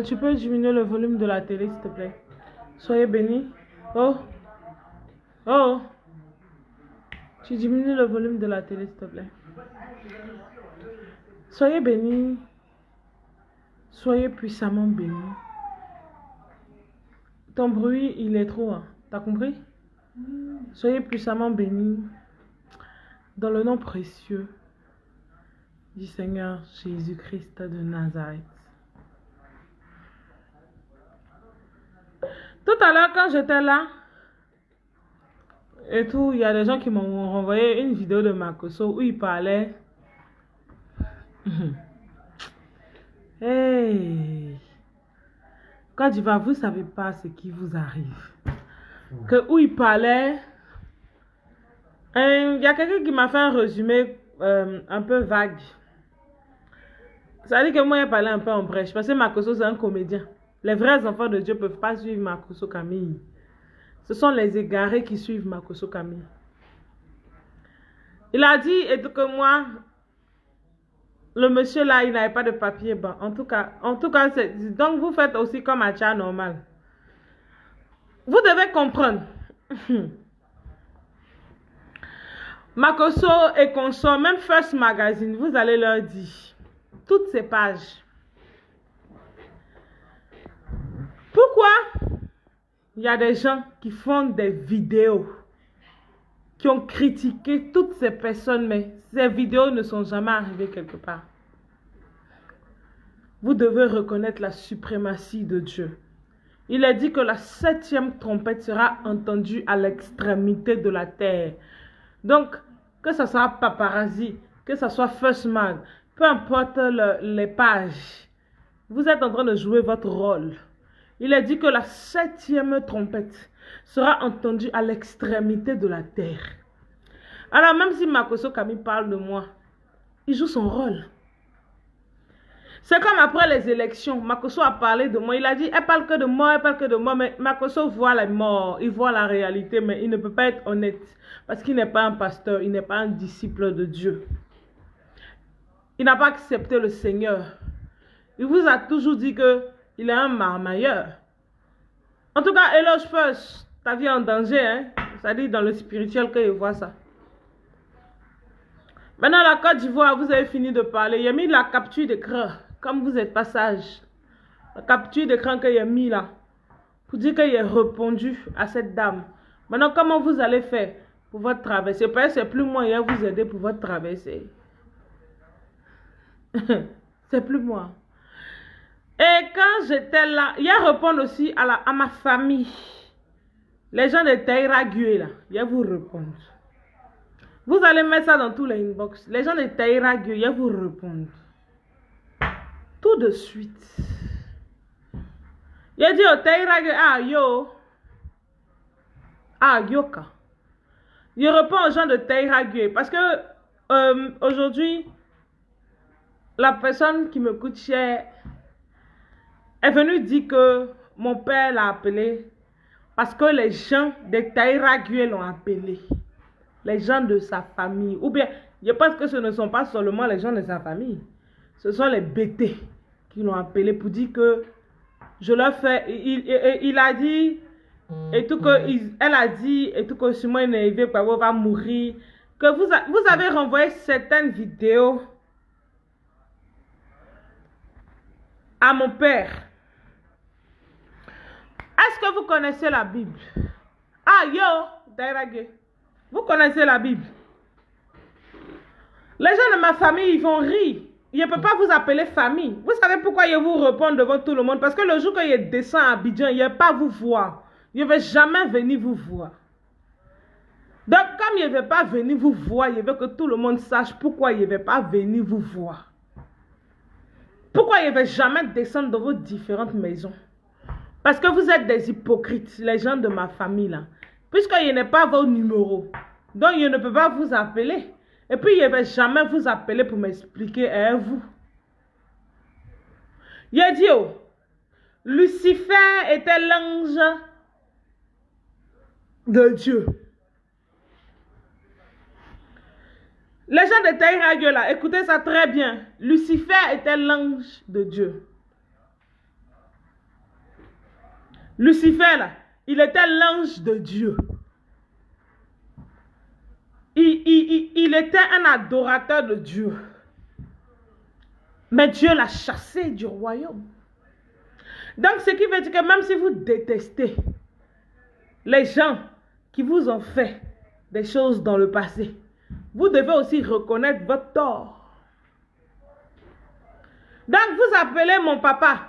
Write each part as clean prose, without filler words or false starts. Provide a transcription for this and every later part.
Tu peux diminuer le volume de la télé, s'il te plaît. Soyez bénis. Oh, oh. Tu diminues le volume de la télé, s'il te plaît. Soyez bénis. Soyez puissamment bénis. Ton bruit, il est trop. Hein. T'as compris? Soyez puissamment bénis. Dans le nom précieux du Seigneur Jésus-Christ de Nazareth. Tout à l'heure, quand j'étais là, et tout, il y a des gens qui m'ont renvoyé une vidéo de Makoso où il parlait. Hey! Quand tu vas, vous ne savez pas ce qui vous arrive. Où il parlait. Il y a quelqu'un qui m'a fait un résumé un peu vague. Ça veut dire que moi, il parlait un peu en brèche. Parce que Makoso, c'est un comédien. Les vrais enfants de Dieu ne peuvent pas suivre Makoso Camille. Ce sont les égarés qui suivent Makoso Camille. Il a dit et que moi, le monsieur là, il n'avait pas de papier. Bon, en tout cas, donc vous faites aussi comme Acha normal. Vous devez comprendre. Makoso et consort, même First Magazine, vous allez leur dire toutes ces pages. Pourquoi il y a des gens qui font des vidéos, qui ont critiqué toutes ces personnes, mais ces vidéos ne sont jamais arrivées quelque part? Vous devez reconnaître la suprématie de Dieu. Il a dit que la 7e trompette sera entendue à l'extrémité de la terre. Donc, que ce soit Paparazzi, que ce soit First Mag, peu importe les pages, vous êtes en train de jouer votre rôle. Il a dit que la 7e trompette sera entendue à l'extrémité de la terre. Alors, même si Makoso Camille parle de moi, il joue son rôle. C'est comme après les élections, Makoso a parlé de moi. Il a dit, elle parle que de moi, elle parle que de moi. Mais Makoso voit la mort, il voit la réalité, mais il ne peut pas être honnête. Parce qu'il n'est pas un pasteur, il n'est pas un disciple de Dieu. Il n'a pas accepté le Seigneur. Il vous a toujours dit qu'il est un marmailleur. En tout cas, éloge first, ta vie est en danger. Hein? C'est-à-dire dans le spirituel qu'il voit ça. Maintenant, la Côte d'Ivoire, vous avez fini de parler. Il a mis la capture d'écran. Comme vous êtes pas sage, la capture d'écran qu'il a mis là, pour dire qu'il a répondu à cette dame. Maintenant, comment vous allez faire pour votre traversée? Parce que c'est plus moi qui vais vous aider pour votre traversée. C'est plus moi. Et quand j'étais là, il y a répondre aussi à ma famille. Les gens de Taïra-Gué là, il y a vous répondre. Vous allez mettre ça dans tous les inbox. Les gens de Taïra-Gué, il y a vous répondre. Tout de suite. Il a dit au Taïra-Gué, ah yo. Ah yoka. Il répond aux gens de Taïra-Gué. Parce que aujourd'hui, la personne qui me coûte cher est venue dire que mon père l'a appelé. Parce que les gens de Taïra-Gué l'ont appelé. Les gens de sa famille. Ou bien, je pense que ce ne sont pas seulement les gens de sa famille. Ce sont les bêtés qui l'ont appelé pour dire que je leur fais. Il a dit, et tout que, elle a dit, et tout que Simon Névé va mourir. Que vous avez renvoyé certaines vidéos à mon père. Est-ce que vous connaissez la Bible? Ah yo, Dairage. Vous connaissez la Bible? Les gens de ma famille, ils vont rire. Je ne peux pas vous appeler famille. Vous savez pourquoi je vous réponds devant tout le monde? Parce que le jour que je descends à Abidjan, je ne vais pas vous voir. Je ne vais jamais venir vous voir. Donc, comme je ne vais pas venir vous voir, je veux que tout le monde sache pourquoi je ne vais pas venir vous voir. Pourquoi je ne vais jamais descendre dans vos différentes maisons? Parce que vous êtes des hypocrites, les gens de ma famille là. Puisque je n'ai pas vos numéros. Donc, je ne peux pas vous appeler. Et puis, je ne vais jamais vous appeler pour m'expliquer à vous. Il a dit, oh, Lucifer était l'ange de Dieu. Les gens de Taïra-Gué là, écoutez ça très bien. Lucifer était l'ange de Dieu. Lucifer, là, il était l'ange de Dieu. Il était un adorateur de Dieu. Mais Dieu l'a chassé du royaume. Donc, ce qui veut dire que même si vous détestez les gens qui vous ont fait des choses dans le passé, vous devez aussi reconnaître votre tort. Donc, vous appelez mon papa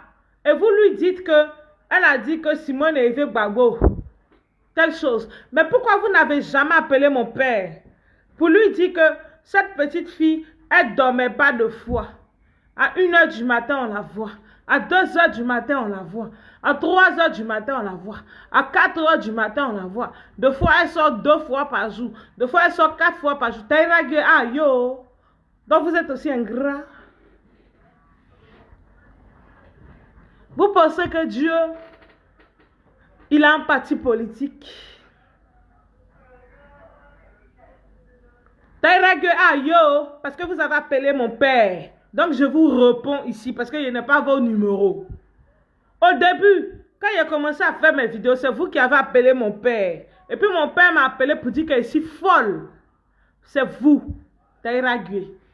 et vous lui dites que elle a dit que Simone et Eve Gbagbo, telle chose. Mais pourquoi vous n'avez jamais appelé mon père pour lui dire que cette petite fille, elle ne dormait pas de foi? À 1h du matin, on la voit. À 2h du matin, on la voit. À 3h du matin, on la voit. À 4h du matin, on la voit. Deux fois, elle sort 2 fois par jour. Deux fois, elle sort 4 fois par jour. Ah, yo. Donc, vous êtes aussi ingrat. Vous pensez que Dieu, il a un parti politique? Ah, yo. Parce que vous avez appelé mon père. Donc, je vous réponds ici parce que je n'ai pas vos numéros. Au début, quand j'ai commencé à faire mes vidéos, c'est vous qui avez appelé mon père. Et puis, mon père m'a appelé pour dire que je suis folle. C'est vous.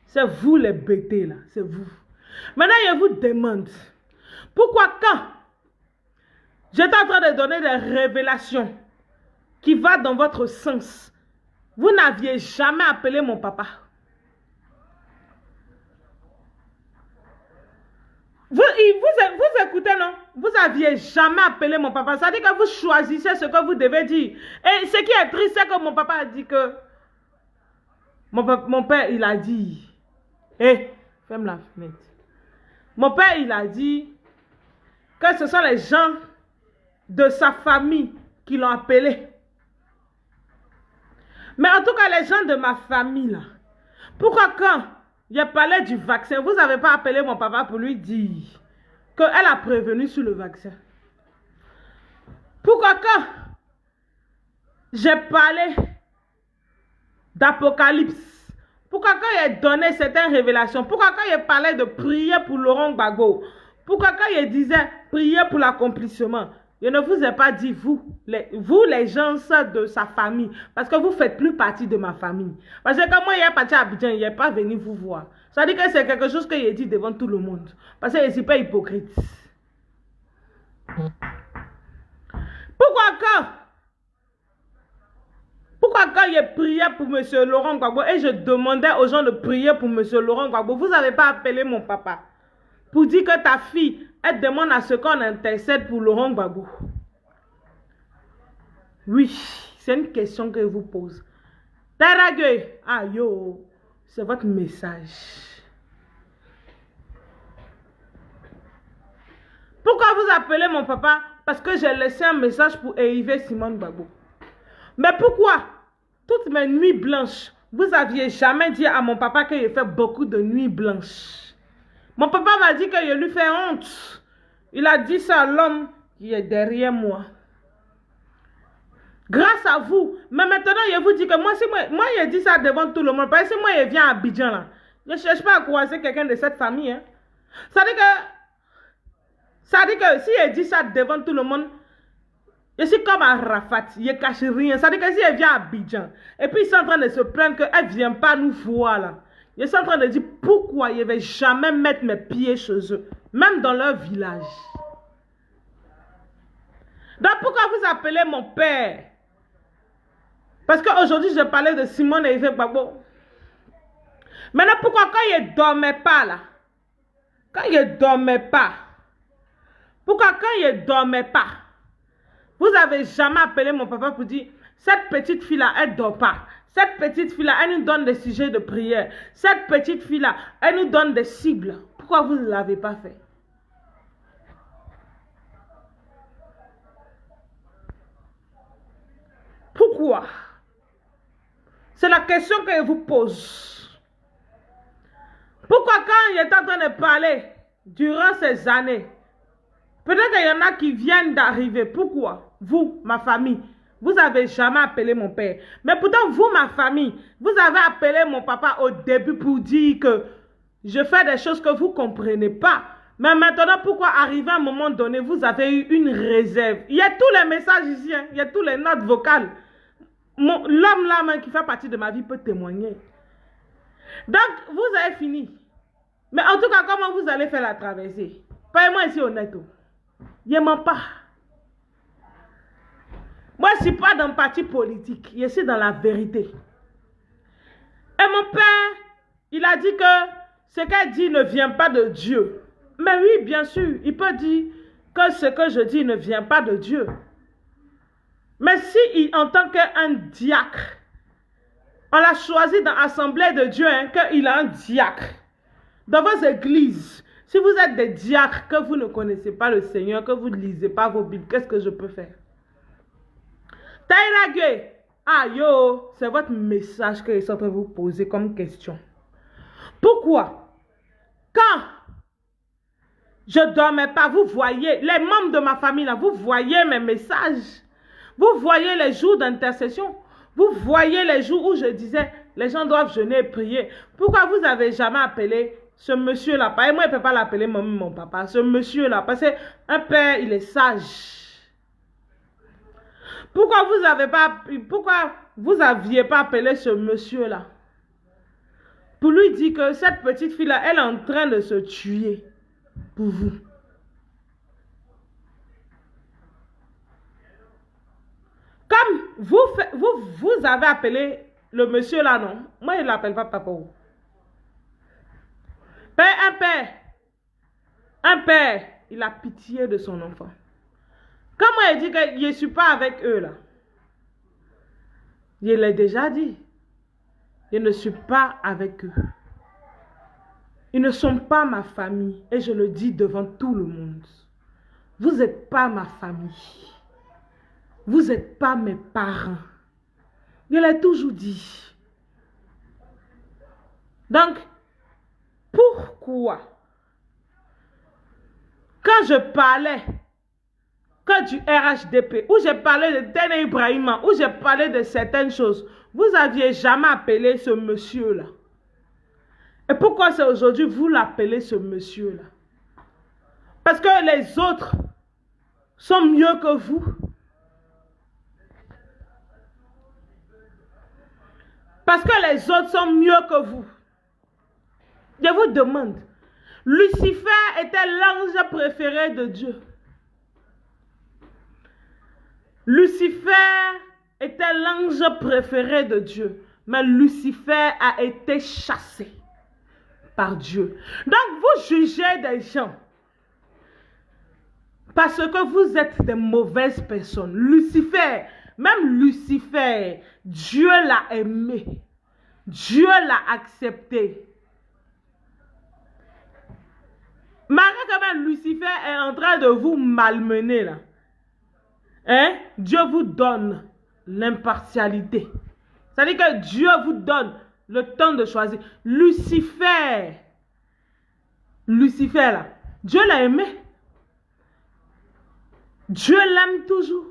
C'est vous les bêtés, là. C'est vous. Maintenant, je vous demande, pourquoi quand j'étais en train de donner des révélations qui vont dans votre sens, vous n'aviez jamais appelé mon papa? Vous écoutez, non? Vous n'aviez jamais appelé mon papa. Ça veut dire que vous choisissez ce que vous devez dire. Et ce qui est triste, c'est que mon papa a dit que... Mon père, il a dit... Hé, ferme la fenêtre. Mon père, il a dit que ce sont les gens de sa famille qui l'ont appelé. Mais en tout cas, les gens de ma famille, là, pourquoi quand il parlait du vaccin, vous n'avez pas appelé mon papa pour lui dire qu'elle a prévenu sur le vaccin? Pourquoi quand j'ai parlé d'Apocalypse, pourquoi quand il donné certaines révélations, pourquoi quand il parlait de prier pour Laurent Gbagbo, pourquoi quand il disait prier pour l'accomplissement, je ne vous ai pas dit vous les gens de sa famille, parce que vous ne faites plus partie de ma famille. Parce que quand moi, il est parti à Abidjan, il n'est pas venu vous voir. Ça veut dire que c'est quelque chose que j'ai dit devant tout le monde. Parce que je ne suis pas hypocrite. Pourquoi quand j'ai prié pour M. Laurent Gbagbo et je demandais aux gens de prier pour M. Laurent Gbagbo, vous n'avez pas appelé mon papa pour dire que ta fille, elle demande à ce qu'on intercède pour Laurent Gbagbo? Oui, c'est une question que je vous pose. Ah yo, c'est votre message. Pourquoi vous appelez mon papa? Parce que j'ai laissé un message pour Hervé Simone Gbagbo. Mais pourquoi toutes mes nuits blanches, vous n'aviez jamais dit à mon papa qu'il fait beaucoup de nuits blanches? Mon papa m'a dit que je lui fais honte. Il a dit ça à l'homme qui est derrière moi. Grâce à vous. Mais maintenant, je vous dis que moi, je dis ça devant tout le monde. Parce que si moi, je viens à Abidjan, là, je ne cherche pas à croiser quelqu'un de cette famille. Hein. Ça dit que si je dis ça devant tout le monde, je suis comme à Rafat, je ne cache rien. Ça dit que si je viens à Abidjan, et puis ils sont en train de se plaindre qu'elle ne vient pas nous voir, là. Je suis en train de dire pourquoi je ne vais jamais mettre mes pieds chez eux, même dans leur village. Donc pourquoi vous appelez mon père? Parce qu'aujourd'hui, je parlais de Simone et Eve Gbagbo. Maintenant, pourquoi quand je ne dormais pas là? Quand je ne dormais pas. Pourquoi quand je ne dormais pas? Vous n'avez jamais appelé mon papa pour dire, cette petite fille-là, elle ne dort pas. Cette petite fille-là, elle nous donne des sujets de prière. Cette petite fille-là, elle nous donne des cibles. Pourquoi vous ne l'avez pas fait? Pourquoi? C'est la question que je vous pose. Pourquoi quand il est en train de parler durant ces années, peut-être qu'il y en a qui viennent d'arriver. Pourquoi? Vous, ma famille, vous n'avez jamais appelé mon père. Mais pourtant, vous, ma famille, vous avez appelé mon papa au début pour dire que je fais des choses que vous ne comprenez pas. Mais maintenant, pourquoi arriver à un moment donné, vous avez eu une réserve? Il y a tous les messages ici, hein? Il y a tous les notes vocales. L'homme là même qui fait partie de ma vie peut témoigner. Donc, vous avez fini. Mais en tout cas, comment vous allez faire la traversée? Parlez-moi ici honnête. Je ne mens pas. Moi, je ne suis pas dans le parti politique. Je suis dans la vérité. Et mon père, il a dit que ce qu'elle dit ne vient pas de Dieu. Mais oui, bien sûr, il peut dire que ce que je dis ne vient pas de Dieu. Mais si en tant qu'un diacre, on l'a choisi dans l'Assemblée de Dieu, hein, qu'il a un diacre. Dans vos églises, si vous êtes des diacres, que vous ne connaissez pas le Seigneur, que vous ne lisez pas vos Bibles, qu'est-ce que je peux faire? Taïra, ah yo, c'est votre message que je suis en train de vous poser comme question. Pourquoi? Quand je ne dormais pas, vous voyez, les membres de ma famille, là, vous voyez mes messages. Vous voyez les jours d'intercession. Vous voyez les jours où je disais, les gens doivent jeûner et prier. Pourquoi vous n'avez jamais appelé ce monsieur-là? Moi, je ne peux pas l'appeler mon papa. Ce monsieur-là, parce qu'un père, il est sage. Pourquoi vous n'aviez pas appelé ce monsieur-là? Pour lui dire que cette petite fille-là, elle est en train de se tuer pour vous. Comme vous avez appelé le monsieur là, non? Moi, je ne l'appelle pas papa. Un père, il a pitié de son enfant. Quand moi, il dit que je ne suis pas avec eux là, je l'ai déjà dit. Je ne suis pas avec eux. Ils ne sont pas ma famille. Et je le dis devant tout le monde. Vous n'êtes pas ma famille. Vous n'êtes pas mes parents. Je l'ai toujours dit. Donc, pourquoi, quand je parlais que du RHDP, où j'ai parlé de Tene Ibrahima, où j'ai parlé de certaines choses, vous n'aviez jamais appelé ce monsieur-là? Et pourquoi c'est aujourd'hui vous l'appelez ce monsieur-là? Parce que les autres sont mieux que vous. Parce que les autres sont mieux que vous. Je vous demande, Lucifer était l'ange préféré de Dieu. Lucifer était l'ange préféré de Dieu. Mais Lucifer a été chassé par Dieu. Donc vous jugez des gens parce que vous êtes des mauvaises personnes. Lucifer, même Lucifer, Dieu l'a aimé. Dieu l'a accepté. Malgré que même Lucifer est en train de vous malmener là. Hein? Dieu vous donne l'impartialité. C'est-à-dire que Dieu vous donne le temps de choisir. Lucifer là, Dieu l'a aimé. Dieu l'aime toujours.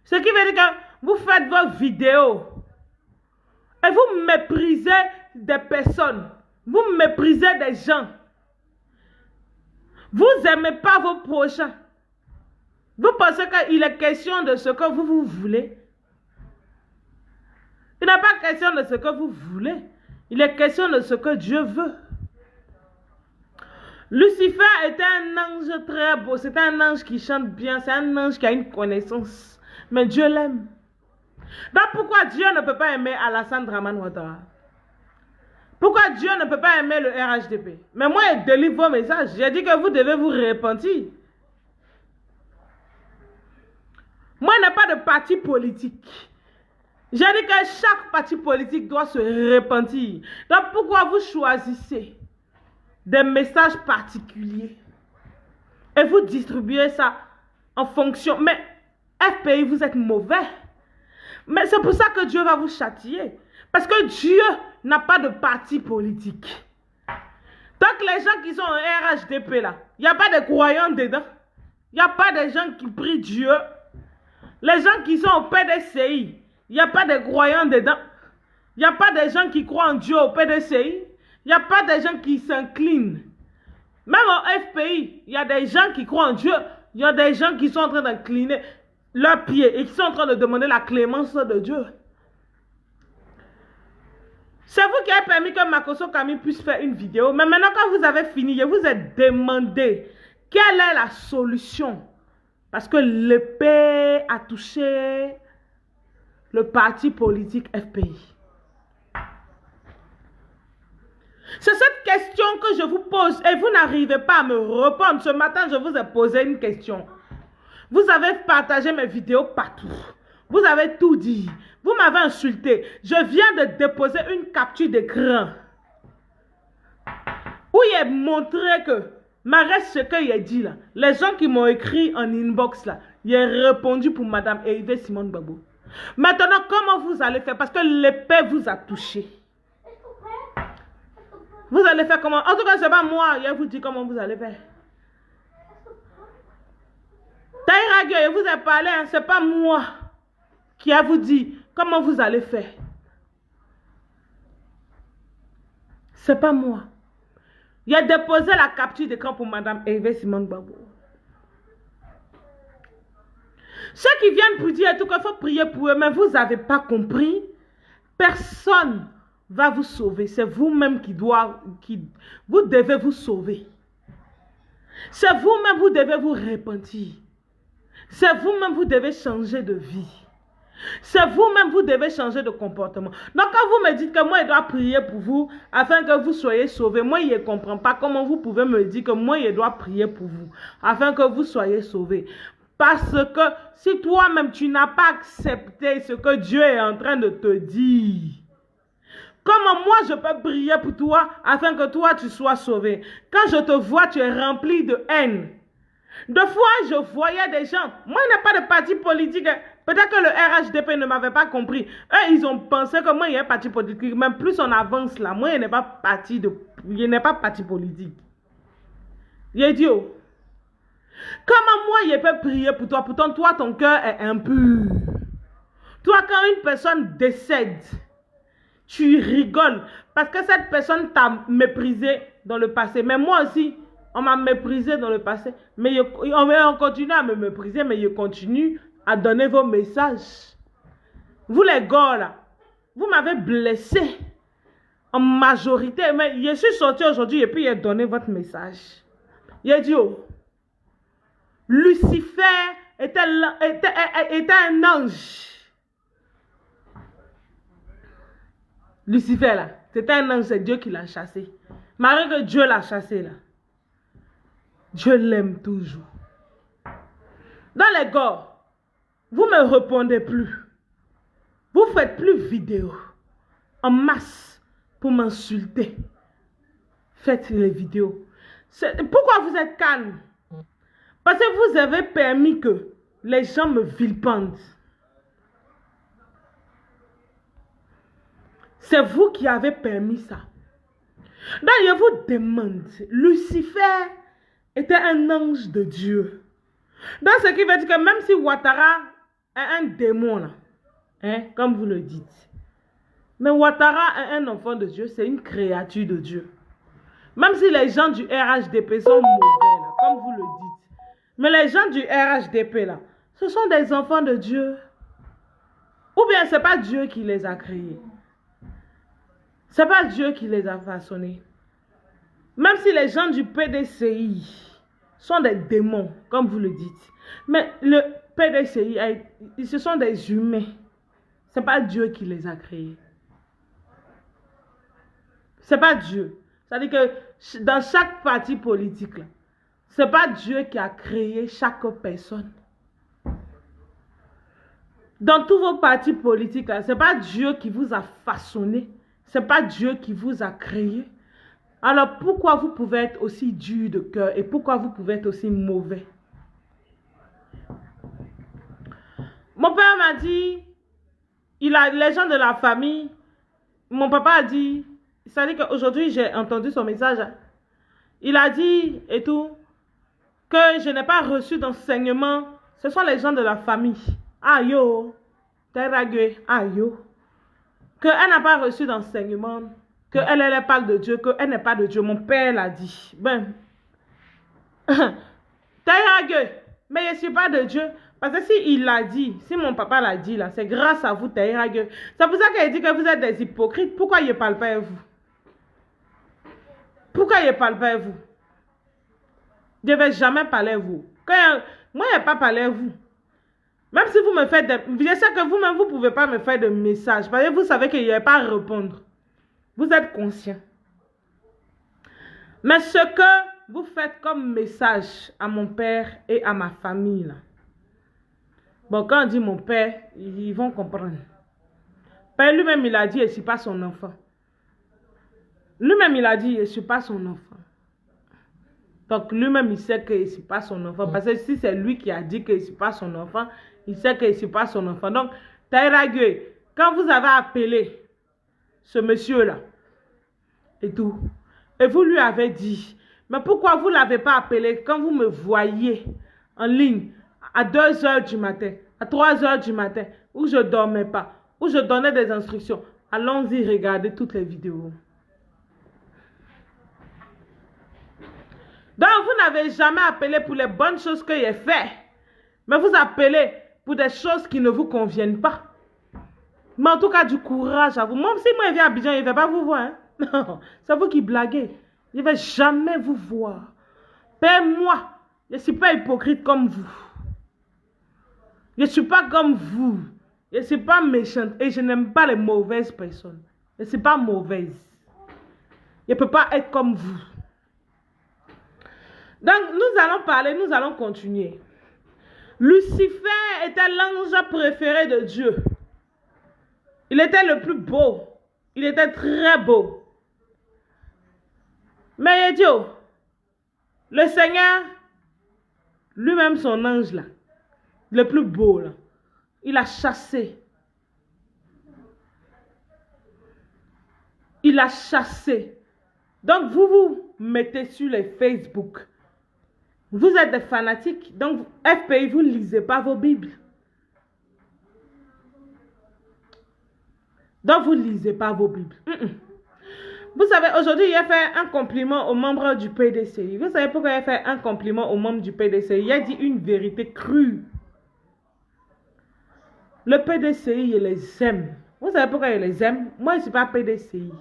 Ce qui veut dire que vous faites vos vidéos et vous méprisez des personnes. Vous méprisez des gens. Vous n'aimez pas vos prochains. Vous pensez qu'il est question de ce que vous voulez? Il n'est pas question de ce que vous voulez. Il est question de ce que Dieu veut. Lucifer était un ange très beau. C'est un ange qui chante bien. C'est un ange qui a une connaissance. Mais Dieu l'aime. Donc pourquoi Dieu ne peut pas aimer Alassane Dramane Ouattara? Pourquoi Dieu ne peut pas aimer le RHDP? Mais moi, je délivre vos messages. J'ai dit que vous devez vous repentir. Moi, je n'ai pas de parti politique. J'ai dit que chaque parti politique doit se repentir. Donc, pourquoi vous choisissez des messages particuliers et vous distribuez ça en fonction? Mais FPI, vous êtes mauvais. Mais c'est pour ça que Dieu va vous châtier. Parce que Dieu n'a pas de parti politique. Donc, les gens qui sont en RHDP là, il n'y a pas de croyants dedans. Il n'y a pas de gens qui prient Dieu. Les gens qui sont au PDCI, il n'y a pas de croyants dedans. Il n'y a pas de gens qui croient en Dieu au PDCI. Il n'y a pas de gens qui s'inclinent Même au FPI, il y a des gens qui croient en Dieu. Il y a des gens qui sont en train d'incliner leurs pieds et qui sont en train de demander la clémence de Dieu. C'est vous qui avez permis que Makosso Kami puisse faire une vidéo. Mais maintenant, quand vous avez fini, je vous ai demandé quelle est la solution. Parce que l'épée a touché le parti politique FPI. C'est cette question que je vous pose et vous n'arrivez pas à me répondre. Ce matin, je vous ai posé une question. Vous avez partagé mes vidéos partout. Vous avez tout dit. Vous m'avez insulté. Je viens de déposer une capture d'écran où il est montré que, malgré ce qu'il a dit là, les gens qui m'ont écrit en inbox là, il a répondu pour Madame Hervé Simone Gbagbo. Maintenant, comment vous allez faire? Parce que l'épée vous a touché. Vous allez faire comment? En tout cas, ce n'est pas moi. Je vous dis comment vous allez faire. Taïra, je vous ai parlé, hein, ce n'est pas moi qui a vous dit comment vous allez faire. Ce n'est pas moi. Il a déposé la capture d'écran pour Madame Hervé Simone Gbagbo. Ceux qui viennent pour dire tout qu'il faut prier pour eux, mais vous n'avez pas compris. Personne va vous sauver. C'est vous-même vous devez vous sauver. C'est vous-même vous devez vous repentir. C'est vous-même vous devez changer de vie. C'est vous-même vous devez changer de comportement. Donc quand vous me dites que moi je dois prier pour vous afin que vous soyez sauvés, moi je ne comprends pas comment vous pouvez me dire que moi je dois prier pour vous afin que vous soyez sauvés. Parce que si toi-même tu n'as pas accepté ce que Dieu est en train de te dire, comment moi je peux prier pour toi afin que toi tu sois sauvé? Quand je te vois, tu es rempli de haine. Deux fois, je voyais des gens. Moi, il n'y a pas de parti politique. Peut-être que le RHDP ne m'avait pas compris. Eux, ils ont pensé que moi, il y a un parti politique. Même plus on avance là, moi, il n'est pas parti politique. Il est idiot. Comment moi, je peux prier pour toi? Pourtant, toi, ton cœur est impur. Toi, quand une personne décède, tu rigoles. Parce que cette personne t'a méprisé dans le passé. Mais moi aussi, on m'a méprisé dans le passé. Mais on continue à me mépriser, mais je continue à donner vos messages. Vous les gars là, vous m'avez blessé en majorité. Mais je suis sorti aujourd'hui et puis j'ai donné votre message. Il dit, oh, Lucifer était un ange. Lucifer là, c'était un ange, c'est Dieu qui l'a chassé. Malgré que Dieu l'a chassé là. Dieu l'aime toujours. Dans les gars, vous ne me répondez plus. Vous ne faites plus vidéo en masse pour m'insulter. Faites les vidéos. Pourquoi vous êtes calme? Parce que vous avez permis que les gens me vilipendent. C'est vous qui avez permis ça. Donc je vous demande, Lucifer était un ange de Dieu. Donc ce qui veut dire que même si Ouattara est un démon, là, hein, comme vous le dites, mais Ouattara est un enfant de Dieu, c'est une créature de Dieu. Même si les gens du RHDP sont mauvais, là, comme vous le dites, mais les gens du RHDP, là, ce sont des enfants de Dieu. Ou bien ce n'est pas Dieu qui les a créés. Ce n'est pas Dieu qui les a façonnés. Même si les gens du PDCI sont des démons, comme vous le dites. Mais le PDCI, ce sont des humains. Ce n'est pas Dieu qui les a créés. Ce n'est pas Dieu. C'est-à-dire que dans chaque parti politique, ce n'est pas Dieu qui a créé chaque personne. Dans tous vos partis politiques, ce n'est pas Dieu qui vous a façonné. Ce n'est pas Dieu qui vous a créé. Alors pourquoi vous pouvez être aussi dur de cœur et pourquoi vous pouvez être aussi mauvais? Mon père m'a dit, les gens de la famille, mon papa a dit, c'est-à-dire qu'aujourd'hui j'ai entendu son message, il a dit et tout, que je n'ai pas reçu d'enseignement, ce sont les gens de la famille. Ah yo, ah yo, qu'elle n'a pas reçu d'enseignement, qu'elle parle de Dieu, qu'elle n'est pas de Dieu. Mon père l'a dit. Ben, Taïrague, mais je ne suis pas de Dieu. Parce que s'il l'a dit, si mon papa l'a dit, là, c'est grâce à vous, Taïrague. C'est pour ça qu'il dit que vous êtes des hypocrites. Pourquoi il ne parle pas à vous? Pourquoi il ne parle pas à vous? Je ne vais jamais parler à vous. Moi, je n'ai pas parlé à vous. Même si vous me faites des... Je sais que vous-même, vous ne pouvez pas me faire de messages. Parce que vous savez qu'il n'y a pas à répondre. Vous êtes conscient. Mais ce que vous faites comme message à mon père et à ma famille, là. Bon, quand on dit mon père, ils vont comprendre. Père lui-même, il a dit, je ne suis pas son enfant. Lui-même, il a dit, je ne suis pas son enfant. Donc, lui-même, il sait que je ne suis pas son enfant. Parce que si c'est lui qui a dit que je ne suis pas son enfant, il sait que je ne suis pas son enfant. Donc, Taïrague, quand vous avez appelé ce monsieur-là, et tout, et vous lui avez dit, mais pourquoi vous ne l'avez pas appelé quand vous me voyez en ligne à 2 h du matin, à 3 h du matin, où je ne dormais pas, où je donnais des instructions? Allons-y regarder toutes les vidéos. Donc, vous n'avez jamais appelé pour les bonnes choses que j'ai fait. Mais vous appelez pour des choses qui ne vous conviennent pas. Mais en tout cas, du courage à vous. Même si moi, je viens à Abidjan, je ne vais pas vous voir. Hein? Non, c'est vous qui blaguez. Je ne vais jamais vous voir. Père, moi, je ne suis pas hypocrite comme vous. Je ne suis pas comme vous. Je ne suis pas méchante. Et je n'aime pas les mauvaises personnes. Je ne suis pas mauvaise. Je ne peux pas être comme vous. Donc, nous allons parler, nous allons continuer. Lucifer était l'ange préféré de Dieu. Il était le plus beau. Il était très beau. Mais Dieu, le Seigneur, lui-même son ange là, le plus beau là, il a chassé. Il a chassé. Donc, vous vous mettez sur les Facebook. Vous êtes des fanatiques. Donc, FPI, vous ne lisez pas vos Bibles. Donc, vous ne lisez pas vos Bibles. Vous savez, aujourd'hui, il a fait un compliment aux membres du PDCI. Vous savez pourquoi il a fait un compliment aux membres du PDCI? Il a dit une vérité crue. Le PDCI, il les aime. Vous savez pourquoi il les aime? Moi, je ne suis pas PDCI.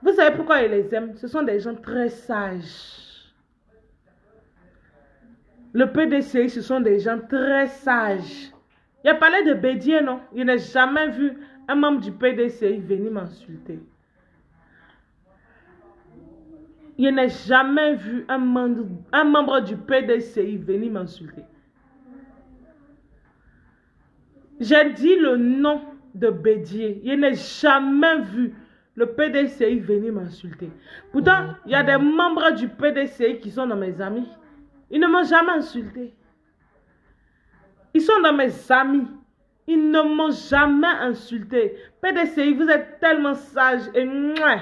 Vous savez pourquoi il les aime? Ce sont des gens très sages. Le PDCI, ce sont des gens très sages. Il a parlé de Bédier, non? Il n'a jamais vu un membre du PDCI venir m'insulter. Il n'a jamais vu un membre du PDCI venir m'insulter. J'ai dit le nom de Bédier. Il n'a jamais vu le PDCI venir m'insulter. Pourtant, il y a des membres du PDCI qui sont dans mes amis. Ils ne m'ont jamais insulté. Ils sont dans mes amis. Ils ne m'ont jamais insulté. PDCI, vous êtes tellement sage. Et moi,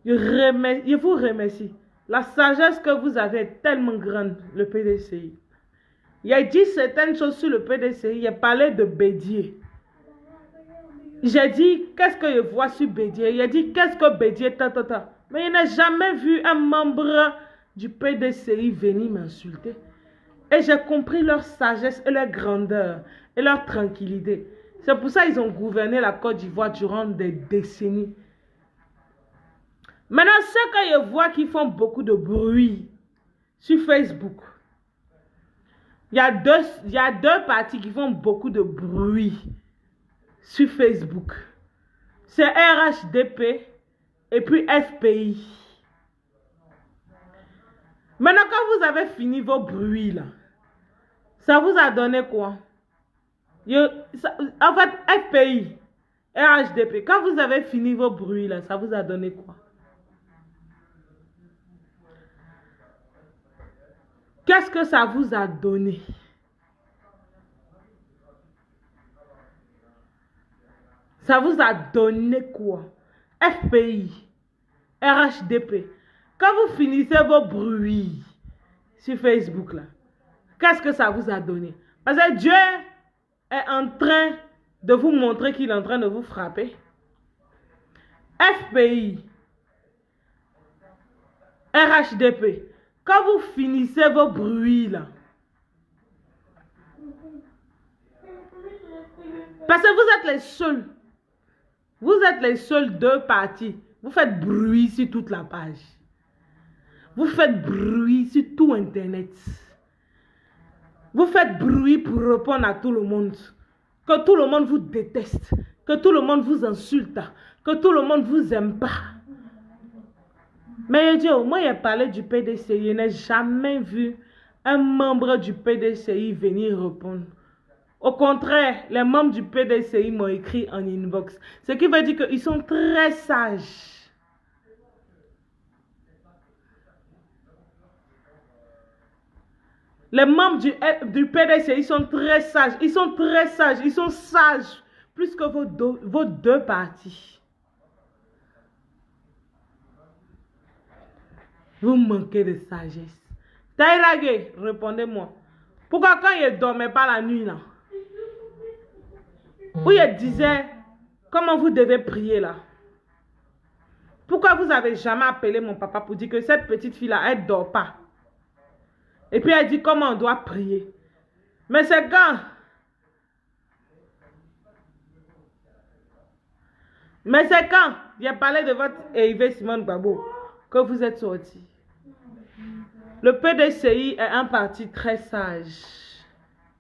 je vous remercie. La sagesse que vous avez est tellement grande, le PDCI. Il a dit certaines choses sur le PDCI. Il a parlé de Bédier. J'ai dit, qu'est-ce que je vois sur Bédier? Il a dit, qu'est-ce que Bédier? Mais il n'a jamais vu un membre du PDCI venir m'insulter. Et j'ai compris leur sagesse et leur grandeur et leur tranquillité. C'est pour ça qu'ils ont gouverné la Côte d'Ivoire durant des décennies. Maintenant, ceux que je vois qui font beaucoup de bruit sur Facebook, il y a deux partis qui font beaucoup de bruit sur Facebook. C'est RHDP et puis FPI. Maintenant, quand vous avez fini vos bruits là, ça vous a donné quoi? En fait, FPI, RHDP, quand vous avez fini vos bruits là, ça vous a donné quoi? Qu'est-ce que ça vous a donné? Ça vous a donné quoi? FPI, RHDP. Quand vous finissez vos bruits sur Facebook, là, qu'est-ce que ça vous a donné? Parce que Dieu est en train de vous montrer qu'il est en train de vous frapper. FPI, RHDP. quand vous finissez vos bruits là, parce que vous êtes les seuls. Vous êtes les seuls deux partis. Vous faites bruit sur toute la page. Vous faites bruit sur tout Internet. Vous faites bruit pour répondre à tout le monde. Que tout le monde vous déteste. Que tout le monde vous insulte. Que tout le monde vous aime pas. Mais Dieu, moi j'ai parlé du PDCI. Je n'ai jamais vu un membre du PDCI venir répondre. Au contraire, les membres du PDCI m'ont écrit en inbox. Ce qui veut dire qu'ils sont très sages. Les membres du PDCI sont très sages. Ils sont très sages. Ils sont sages. Plus que vos deux partis. Vous manquez de sagesse. Taïragé, répondez-moi. Pourquoi quand il ne dormait pas la nuit là? Où il disait comment vous devez prier là. Pourquoi vous n'avez jamais appelé mon papa pour dire que cette petite fille là, elle ne dort pas. Et puis elle dit comment on doit prier. Mais c'est quand j'ai parlé de votre Hervé Simone Gbagbo que vous êtes sorti. Le PDCI est un parti très sage.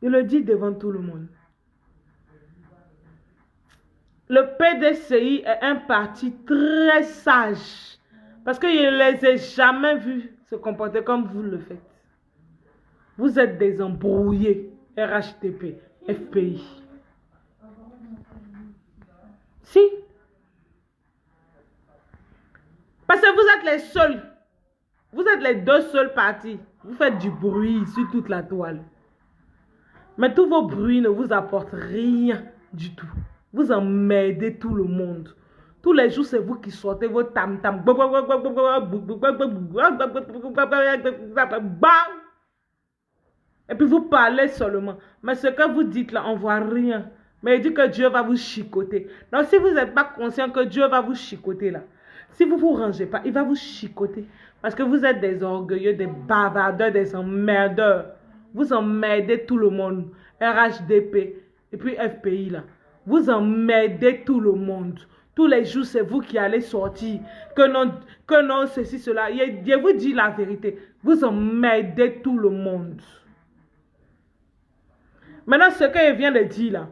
Il le dit devant tout le monde. Le PDCI est un parti très sage. Parce que je ne les ai jamais vus se comporter comme vous le faites. Vous êtes des embrouillés. RHDP, FPI. Si. Parce que vous êtes les seuls. Vous êtes les deux seuls partis. Vous faites du bruit sur toute la toile. Mais tous vos bruits ne vous apportent rien du tout. Vous emmerdez tout le monde. Tous les jours, c'est vous qui sortez vos tam-tam. Et puis vous parlez seulement. Mais ce que vous dites là, on ne voit rien. Mais il dit que Dieu va vous chicoter. Donc si vous n'êtes pas conscient que Dieu va vous chicoter là, si vous ne vous rangez pas, il va vous chicoter. Parce que vous êtes des orgueilleux, des bavardeurs, des emmerdeurs. Vous emmerdez tout le monde. RHDP et puis FPI là. Vous emmerdez tout le monde. Tous les jours, c'est vous qui allez sortir. Que non, ceci, cela. Je vous dis la vérité. Vous emmerdez tout le monde. Maintenant, ce que je viens de dire là,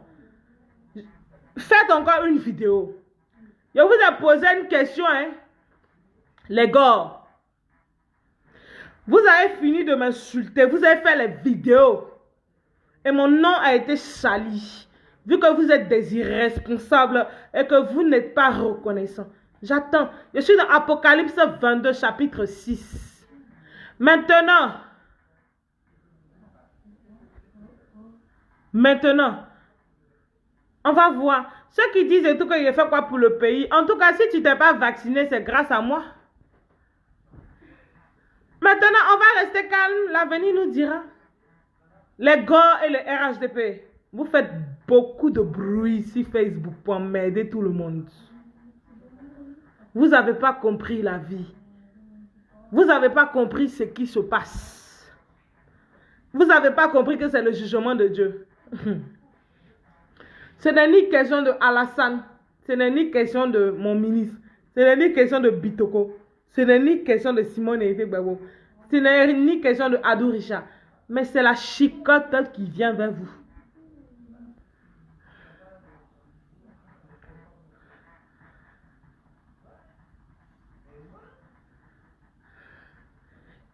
faites encore une vidéo. Je vous ai posé une question, hein. Les gars. Vous avez fini de m'insulter. Vous avez fait les vidéos. Et mon nom a été sali. Vu que vous êtes des irresponsables et que vous n'êtes pas reconnaissants. J'attends. Je suis dans Apocalypse 22, chapitre 6. Maintenant, on va voir. Ceux qui disent et tout que je fais quoi pour le pays. En tout cas, si tu t'es pas vacciné, c'est grâce à moi. Maintenant, on va rester calme. L'avenir nous dira. Les gars et les RHDP, vous faites beaucoup de bruit sur Facebook pour emmerder tout le monde. Vous n'avez pas compris la vie. Vous n'avez pas compris ce qui se passe. Vous n'avez pas compris que c'est le jugement de Dieu. Ce n'est ni question de Alassane. Ce n'est ni question de mon ministre. Ce n'est ni question de Bitoko. Ce n'est ni question de Simone Hervé Gbagbo. Ce n'est ni question de Adou Richard. Mais c'est la chicotte qui vient vers vous.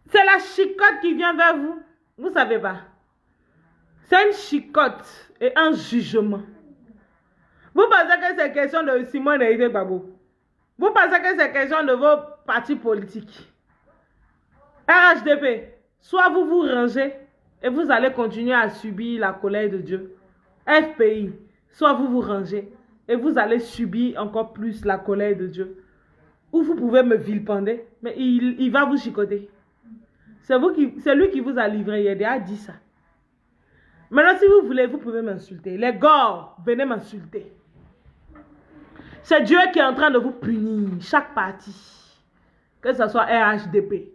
C'est la chicotte qui vient vers vous. Vous ne savez pas. C'est une chicotte et un jugement. Vous pensez que c'est question de Simone Hervé Gbagbo. Vous pensez que c'est question de vos partis politiques. RHDP, soit vous vous rangez et vous allez continuer à subir la colère de Dieu. FPI, soit vous vous rangez et vous allez subir encore plus la colère de Dieu. Ou vous pouvez me vilipender, mais il va vous chicoter. C'est lui qui vous a livré, il a dit ça. Maintenant, si vous voulez, vous pouvez m'insulter. Les gars, venez m'insulter. C'est Dieu qui est en train de vous punir, chaque parti. Que ce soit RHDP,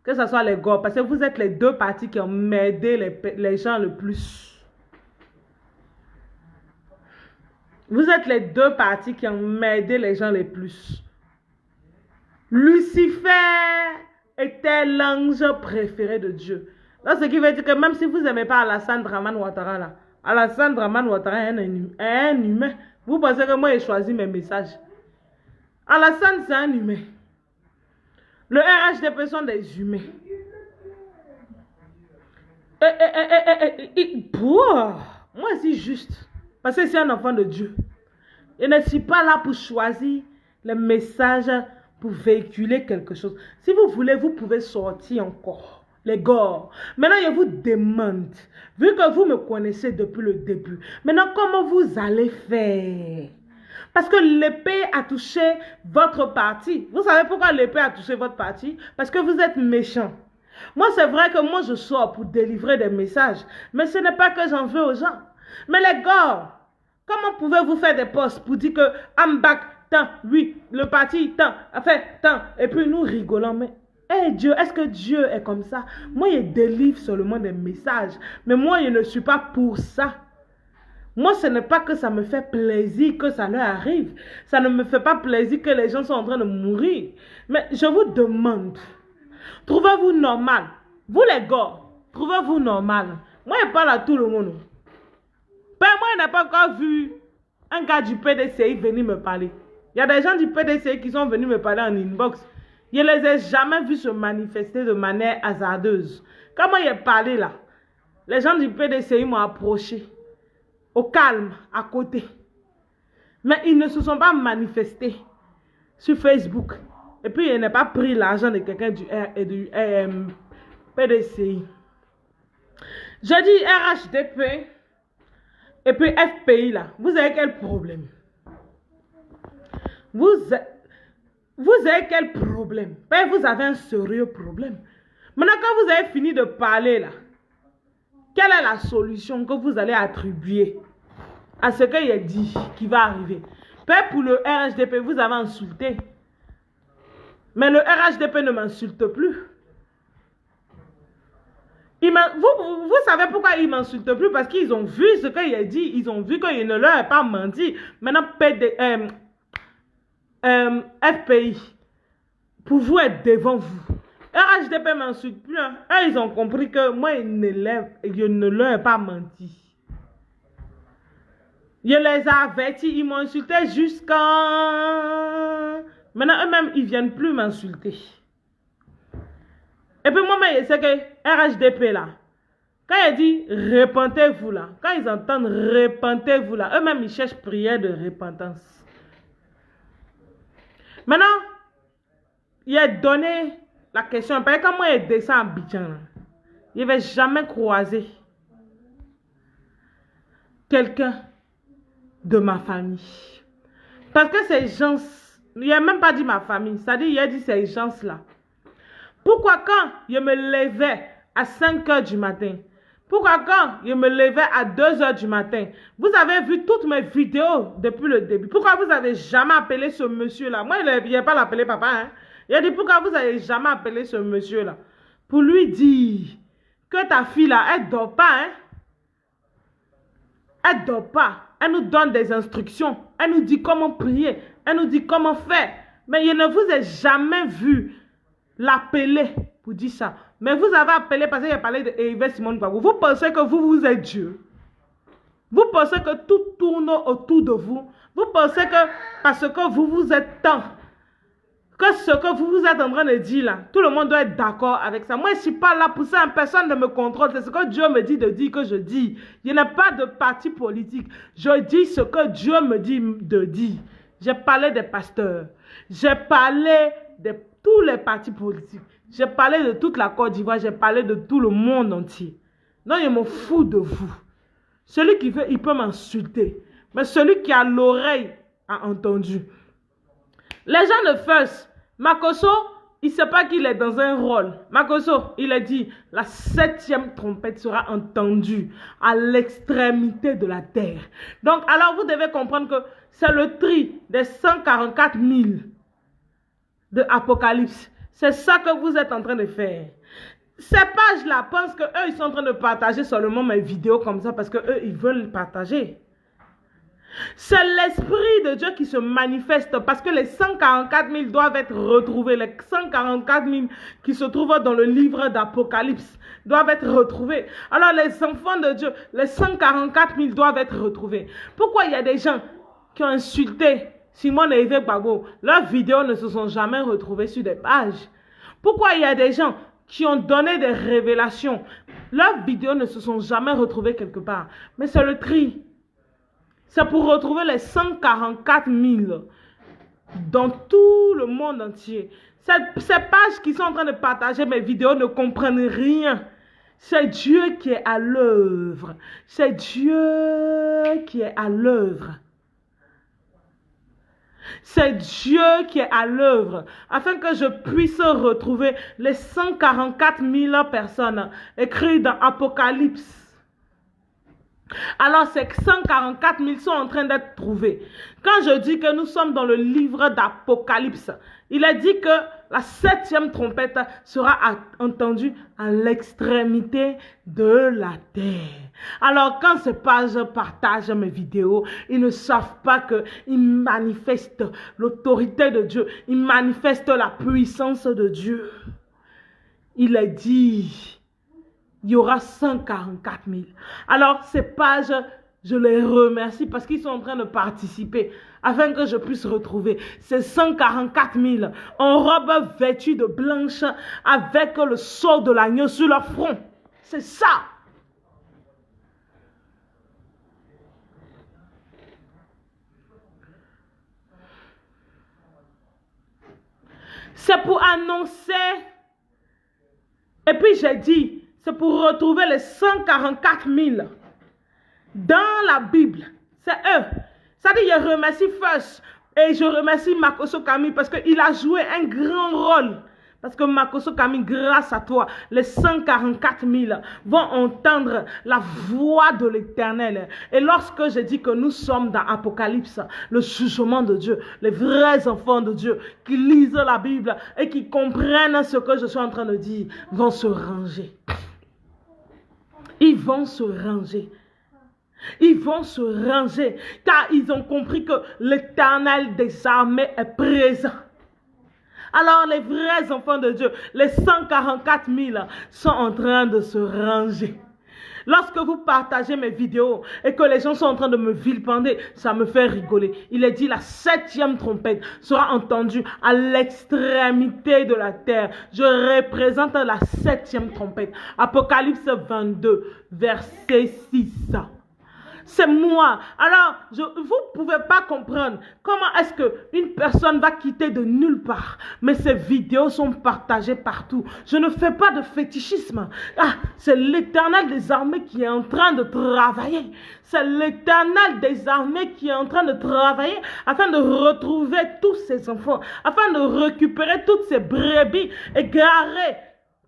Que ce soit les gars, parce que vous êtes les deux partis qui ont aidé les gens le plus. Vous êtes les deux partis qui ont aidé les gens les plus. Lucifer était l'ange préféré de Dieu. Donc, ce qui veut dire que même si vous n'aimez pas Alassane Dramane Ouattara, là, Alassane Dramane Ouattara est un humain. Vous pensez que moi, j'ai choisi mes messages. Alassane, c'est un humain. Le RHDP sont des humains. Moi, c'est juste. Parce que c'est un enfant de Dieu. Je ne suis pas là pour choisir les messages, pour véhiculer quelque chose. Si vous voulez, vous pouvez sortir encore. Les gars. Maintenant, je vous demande, vu que vous me connaissez depuis le début, maintenant, comment vous allez faire? Parce que l'épée a touché votre parti. Vous savez pourquoi l'épée a touché votre parti? Parce que vous êtes méchant. Moi, c'est vrai que moi, je sors pour délivrer des messages. Mais ce n'est pas que j'en veux aux gens. Mais les gars, comment pouvez-vous faire des posts pour dire que I'm back, tant, oui, le parti, tant, enfin, tant, et puis nous rigolons. Mais, hey Dieu, est-ce que Dieu est comme ça? Moi, je délivre seulement des messages. Mais moi, je ne suis pas pour ça. Moi, ce n'est pas que ça me fait plaisir que ça leur arrive. Ça ne me fait pas plaisir que les gens sont en train de mourir. Mais je vous demande, trouvez-vous normal? Vous les gars, trouvez-vous normal? Moi, je parle à tout le monde. Ben, moi, je n'ai pas encore vu un gars du PDCI venir me parler. Il y a des gens du PDCI qui sont venus me parler en inbox. Je ne les ai jamais vus se manifester de manière hasardeuse. Quand moi, j'ai parlé là, les gens du PDCI m'ont approché. Au calme, à côté. Mais ils ne se sont pas manifestés sur Facebook. Et puis, ils n'ont pas pris l'argent de quelqu'un du PDCI. Je dis RHDP et puis FPI là. Vous avez quel problème? Vous avez quel problème? Ben, vous avez un sérieux problème. Maintenant, quand vous avez fini de parler là, quelle est la solution que vous allez attribuer à ce qu'il a dit qui va arriver? Peut-être pour le RHDP, vous avez insulté. Mais le RHDP ne m'insulte plus. Vous savez pourquoi ils ne m'insultent plus? Parce qu'ils ont vu ce qu'il a dit. Ils ont vu qu'il ne leur a pas menti. Maintenant, FPI, pour vous être devant vous. RHDP ne m'insulte plus. Hein. Ils ont compris que moi, je ne leur ai pas menti. Je les ai avertis. Ils m'ont insulté jusqu'à... Maintenant, eux-mêmes, ils ne viennent plus m'insulter. Et puis moi-même, je sais que RHDP là, quand il dit repentez-vous là, quand ils entendent repentez-vous là, eux-mêmes, ils cherchent prière de repentance. Maintenant, il a donné la question, parce que quand moi je descends à Abidjan, je ne vais jamais croiser quelqu'un de ma famille. Parce que ces gens, il n'a même pas dit ma famille, c'est-à-dire il a dit ces gens-là. Pourquoi quand je me levais à 5 h du matin, pourquoi quand je me levais à 2 h du matin, vous avez vu toutes mes vidéos depuis le début, pourquoi vous n'avez jamais appelé ce monsieur-là? Moi, je n'ai pas l'appelé papa, hein. Il a dit pourquoi vous n'avez jamais appelé ce monsieur-là pour lui dire que ta fille-là, elle ne dort pas, hein. Elle ne dort pas. Elle nous donne des instructions. Elle nous dit comment prier. Elle nous dit comment faire. Mais je ne vous ai jamais vu l'appeler pour dire ça. Mais vous avez appelé parce qu'il a parlé de Yves Simon Gbagbo. Vous pensez que vous êtes Dieu. Vous pensez que tout tourne autour de vous. Vous pensez que parce que vous êtes tant, que ce que vous êtes en train de dire là, tout le monde doit être d'accord avec ça. Moi, je ne suis pas là pour ça. Personne ne me contrôle. C'est ce que Dieu me dit de dire que je dis. Il n'y a pas de parti politique. Je dis ce que Dieu me dit de dire. J'ai parlé des pasteurs. J'ai parlé de tous les partis politiques. J'ai parlé de toute la Côte d'Ivoire. J'ai parlé de tout le monde entier. Non, je me fous de vous. Celui qui veut, il peut m'insulter. Mais celui qui a l'oreille a entendu. Les gens de First, Makosso, il ne sait pas qu'il est dans un rôle. Makosso, il a dit, la 7e trompette sera entendue à l'extrémité de la terre. Donc, alors vous devez comprendre que c'est le tri des 144 000 de Apocalypse. C'est ça que vous êtes en train de faire. Ces pages-là pensent qu'eux, ils sont en train de partager seulement mes vidéos comme ça parce qu'eux, ils veulent partager. C'est l'Esprit de Dieu qui se manifeste parce que les 144 000 doivent être retrouvés. Les 144 000 qui se trouvent dans le livre d'Apocalypse doivent être retrouvés. Alors les enfants de Dieu, les 144 000 doivent être retrouvés. Pourquoi il y a des gens qui ont insulté Simon et Yves Gbagbo? Leurs vidéos ne se sont jamais retrouvées sur des pages. Pourquoi il y a des gens qui ont donné des révélations? Leurs vidéos ne se sont jamais retrouvées quelque part. Mais c'est le tri. C'est pour retrouver les 144 000 dans tout le monde entier. Ces pages qui sont en train de partager mes vidéos ne comprennent rien. C'est Dieu qui est à l'œuvre. C'est Dieu qui est à l'œuvre. C'est Dieu qui est à l'œuvre afin que je puisse retrouver les 144 000 personnes écrites dans Apocalypse. Alors ces 144 000 sont en train d'être trouvés. Quand je dis que nous sommes dans le livre d'Apocalypse, il est dit que la 7e trompette sera entendue à l'extrémité de la terre. Alors quand ces pages partagent mes vidéos, ils ne savent pas qu'ils manifestent l'autorité de Dieu. Ils manifestent la puissance de Dieu. Il est dit... il y aura 144 000. Alors, ces pages, je les remercie parce qu'ils sont en train de participer afin que je puisse retrouver ces 144 000 en robe vêtue de blanche avec le sceau de l'agneau sur leur front. C'est ça. C'est pour annoncer. Et puis j'ai dit, c'est pour retrouver les 144 000 dans la Bible. C'est eux. Ça dit, je remercie First et je remercie Makoso Kami parce qu'il a joué un grand rôle. Parce que Makoso Kami, grâce à toi, les 144 000 vont entendre la voix de l'Éternel. Et lorsque je dis que nous sommes dans Apocalypse, le jugement de Dieu, les vrais enfants de Dieu qui lisent la Bible et qui comprennent ce que je suis en train de dire, vont se ranger. Ils vont se ranger. Ils vont se ranger car ils ont compris que l'Éternel des armées est présent. Alors les vrais enfants de Dieu, les 144 000 sont en train de se ranger. Lorsque vous partagez mes vidéos et que les gens sont en train de me vilipender, ça me fait rigoler. Il est dit la 7e trompette sera entendue à l'extrémité de la terre. Je représente la 7e trompette. Apocalypse 22, verset 6. C'est moi. Alors, vous ne pouvez pas comprendre comment est-ce qu'une personne va quitter de nulle part. Mais ces vidéos sont partagées partout. Je ne fais pas de fétichisme. Ah, c'est l'Éternel des armées qui est en train de travailler. C'est l'Éternel des armées qui est en train de travailler afin de retrouver tous ses enfants, afin de récupérer toutes ces brebis égarées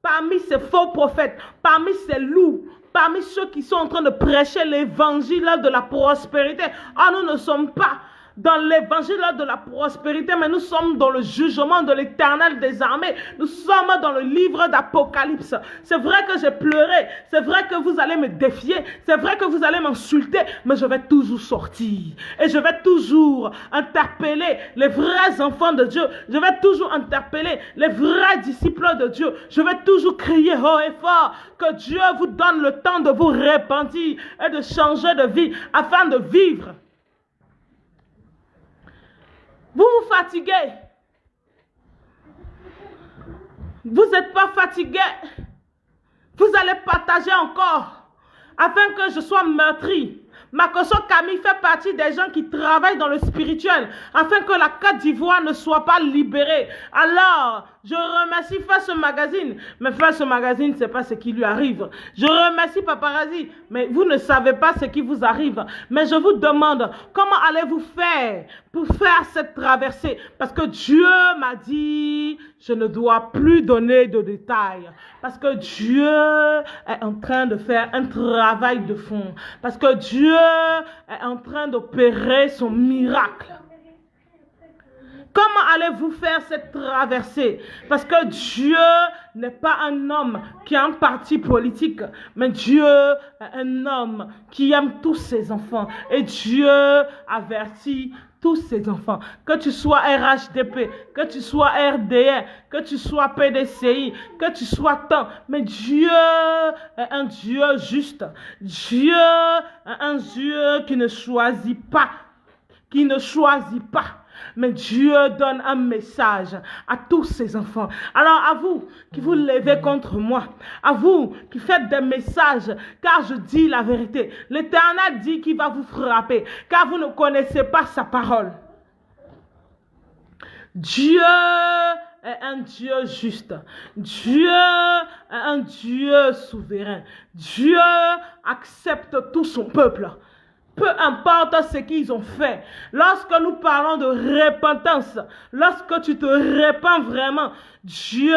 parmi ces faux prophètes, parmi ces loups, parmi ceux qui sont en train de prêcher l'évangile de la prospérité. Ah, nous ne sommes pas dans l'évangile de la prospérité, mais nous sommes dans le jugement de l'Éternel des armées. Nous sommes dans le livre d'Apocalypse. C'est vrai que j'ai pleuré, c'est vrai que vous allez me défier, c'est vrai que vous allez m'insulter, mais je vais toujours sortir. Et je vais toujours interpeller les vrais enfants de Dieu. Je vais toujours interpeller les vrais disciples de Dieu. Je vais toujours crier haut et fort que Dieu vous donne le temps de vous repentir et de changer de vie afin de vivre. Vous vous fatiguez. Vous n'êtes pas fatigué. Vous allez partager encore afin que je sois meurtri. Makoso Kami fait partie des gens qui travaillent dans le spirituel afin que la Côte d'Ivoire ne soit pas libérée. Alors, je remercie First Magazine. Mais First Magazine, ce n'est pas ce qui lui arrive. Je remercie Paparazzi. Mais vous ne savez pas ce qui vous arrive. Mais je vous demande, comment allez-vous faire pour faire cette traversée? Parce que Dieu m'a dit, je ne dois plus donner de détails. Parce que Dieu est en train de faire un travail de fond. Parce que Dieu est en train d'opérer son miracle. Comment allez-vous faire cette traversée? Parce que Dieu n'est pas un homme qui a un parti politique, mais Dieu est un homme qui aime tous ses enfants. Et Dieu avertit tous ses enfants. Que tu sois RHDP, que tu sois RDR, que tu sois PDCI, que tu sois tant. Mais Dieu est un Dieu juste. Dieu est un Dieu qui ne choisit pas. Qui ne choisit pas. Mais Dieu donne un message à tous ses enfants. Alors à vous qui vous levez contre moi, à vous qui faites des messages, car je dis la vérité. L'Éternel dit qu'il va vous frapper, car vous ne connaissez pas sa parole. Dieu est un Dieu juste. Dieu est un Dieu souverain. Dieu accepte tout son peuple. Peu importe ce qu'ils ont fait. Lorsque nous parlons de repentance, lorsque tu te répands vraiment, Dieu